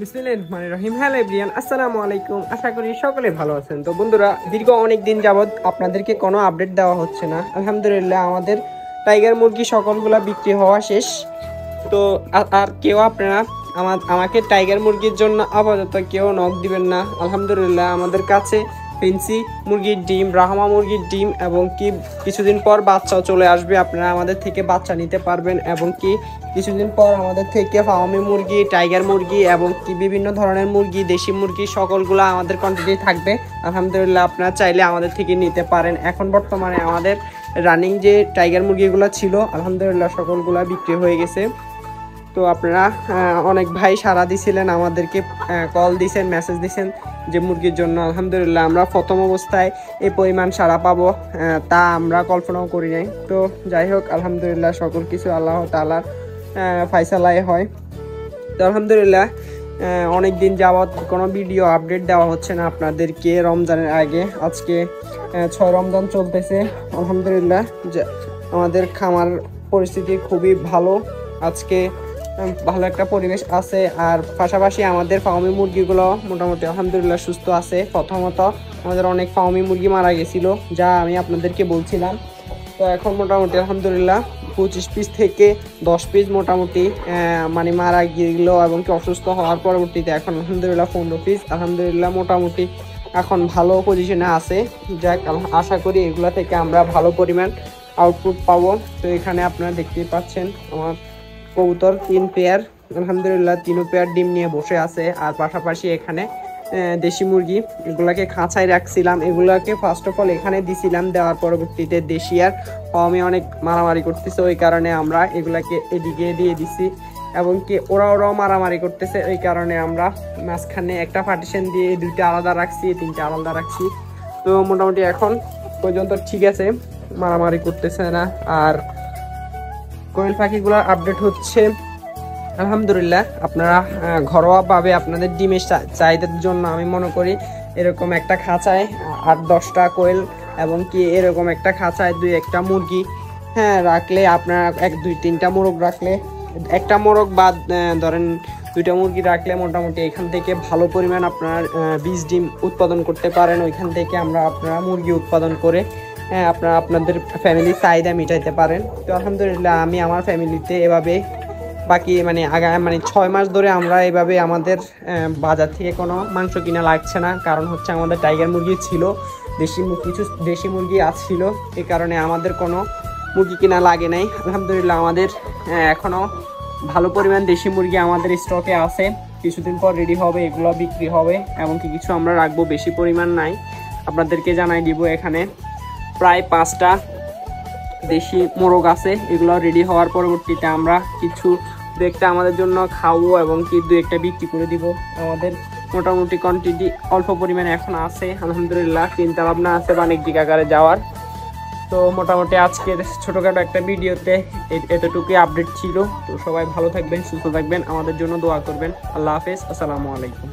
বিসমিল্লাহির রহিম। Hello everyone, আসসালামু আলাইকুম। আশা করি সকলে ভালো আছেন। তো বন্ধুরা, দীর্ঘ অনেক দিন যাবত আপনাদেরকে কোনো আপডেট দেওয়া হচ্ছে না। আলহামদুলিল্লাহ আমাদের টাইগার মুরগি সকলগুলা বিক্রি হওয়া শেষ। তো আর কেউ আপনারা আমাকে টাইগার মুরগির জন্য আপাতত কেউ নক দিবেন না। আলহামদুলিল্লাহ আমাদের কাছে ফেন্সি মুরগির ডিম, ব্রাহ্মা মুরগির ডিম এবং কি কিছুদিন পর বাচ্চাও চলে আসবে। আপনারা আমাদের থেকে বাচ্চা নিতে পারবেন এবং কি কিছুদিন পর আমাদের থেকে ফার্মি মুরগি, টাইগার মুরগি এবং কি বিভিন্ন ধরনের মুরগি, দেশি মুরগি সকলগুলো আমাদের কোয়ান্টিটি থাকবে। আলহামদুলিল্লাহ আপনারা চাইলে আমাদের থেকে নিতে পারেন। এখন বর্তমানে আমাদের রানিং যে টাইগার মুরগিগুলো ছিল আলহামদুলিল্লাহ সকলগুলো বিক্রি হয়ে গেছে। তো আপনারা অনেক ভাই সাড়া দিছিলেন, আমাদেরকে কল দিছেন, মেসেজ দিছেন যে মুরগির জন্য। আলহামদুলিল্লাহ আমরা প্রথম অবস্থায় এই পরিমাণ সাড়া পাবো তা আমরা কল্পনাও করি নাই। তো যাই হোক, আলহামদুলিল্লাহ সকল কিছু আল্লাহ তাআলার ফায়সালায় হয়। তো আলহামদুলিল্লাহ অনেক দিন যাবৎ কোনো ভিডিও আপডেট দেওয়া হচ্ছে না আপনাদেরকে। রমজানের আগে আজকে 6 রমজান চলতেছে। আলহামদুলিল্লাহ আমাদের খামার পরিস্থিতি খুবই ভালো, আজকে ভালো একটা পরিবেশ আছে। আর পাশাপাশি আমাদের ফার্মি মুরগিগুলো মোটামুটি আলহামদুলিল্লাহ সুস্থ আছে। প্রথমত আমাদের অনেক ফার্মি মুরগি মারা গেছিলো, যা আমি আপনাদেরকে বলছিলাম। তো এখন মোটামুটি আলহামদুলিল্লাহ 25 পিস থেকে 10 পিস মোটামুটি মানে মারা গেলো এবং কি অসুস্থ হওয়ার পরবর্তীতে এখন আলহামদুলিল্লাহ 15 পিস আলহামদুলিল্লাহ মোটামুটি এখন ভালো পজিশনে আছে। যাক, আশা করি এগুলো থেকে আমরা ভালো পরিমাণ আউটপুট পাবো। তো এখানে আপনারা দেখতেই পাচ্ছেন আমার কবুতর 3 পেয়ার আলহামদুলিল্লাহ 3 পেয়ার ডিম নিয়ে বসে আছে। আর পাশাপাশি এখানে দেশি মুরগি, এগুলাকে খাঁচায় রাখছিলাম। এগুলাকে ফার্স্ট অফ অল এখানে দিছিলাম, দেওয়ার পরবর্তীতে দেশি আর ফার্মে অনেক মারামারি করতেছে, ওই কারণে আমরা এগুলাকে এদিকে দিয়ে দিছি এবং কি ওরাও মারামারি করতেছে, ওই কারণে আমরা মাঝখানে একটা পার্টিশন দিয়ে 2টা আলাদা রাখছি, 3টা আলাদা রাখছি। তো মোটামুটি এখন পর্যন্ত ঠিক আছে, মারামারি করতেছে না। আর কোয়েল পাখিগুলোর আপডেট হচ্ছে আলহামদুলিল্লাহ আপনারা ঘরোয়াভাবে আপনাদের ডিমের চাহিদার জন্য আমি মনে করি এরকম একটা খাঁচায় 8-10টা কোয়েল এবং কি এরকম একটা খাঁচায় 2-1টা মুরগি রাখলে, আপনারা 1-2-3টা মোরগ রাখলে, একটা মোরগ বা ধরেন 2টা মুরগি রাখলে মোটামুটি এখান থেকে ভালো পরিমাণ আপনার 20 ডিম উৎপাদন করতে পারেন। ওইখান থেকে আপনারা মুরগি উৎপাদন করে আপনারা আপনাদের ফ্যামিলির চাহিদা মিটাইতে পারেন। তো আলহামদুলিল্লাহ আমি আমার ফ্যামিলিতে এভাবে বাকি মানে 6 মাস ধরে আমরা এভাবে আমাদের বাজার থেকে কোনো মাংস কিনা লাগছে না। কারণ হচ্ছে আমাদের টাইগার মুরগি ছিল, কিছু দেশি মুরগি আসছিল, এই কারণে আমাদের কোনো মুরগি কিনা লাগে নাই। আলহামদুলিল্লাহ আমাদের এখনও ভালো পরিমাণ দেশি মুরগি আমাদের স্টকে আছে, কিছুদিন পর রেডি হবে, এগুলো বিক্রি হবে। এমনকি কিছু আমরা রাখবো, বেশি পরিমাণ নাই, আপনাদেরকে জানাই দিব। এখানে প্রায় 5টা দেশি মোরগ আছে, এগুলো রেডি হওয়ার পরবর্তীতে আমরা কিছু 2-1টা আমাদের জন্য খাওয়াবো এবং কি 2-1টা বিক্রি করে দিব। আমাদের মোটামুটি কোয়ান্টিটি অল্প পরিমাণে এখন আছে আলহামদুলিল্লাহ, চিন্তা ভাবনা আছে বাণিজ্যিক আকারে যাওয়ার। তো মোটামুটি আজকের ছোটোখাটো একটা ভিডিওতে এতটুকুই আপডেট ছিল। তো সবাই ভালো থাকবেন, সুস্থ থাকবেন, আমাদের জন্য দোয়া করবেন। আল্লাহ হাফেজ, আসসালামু আলাইকুম।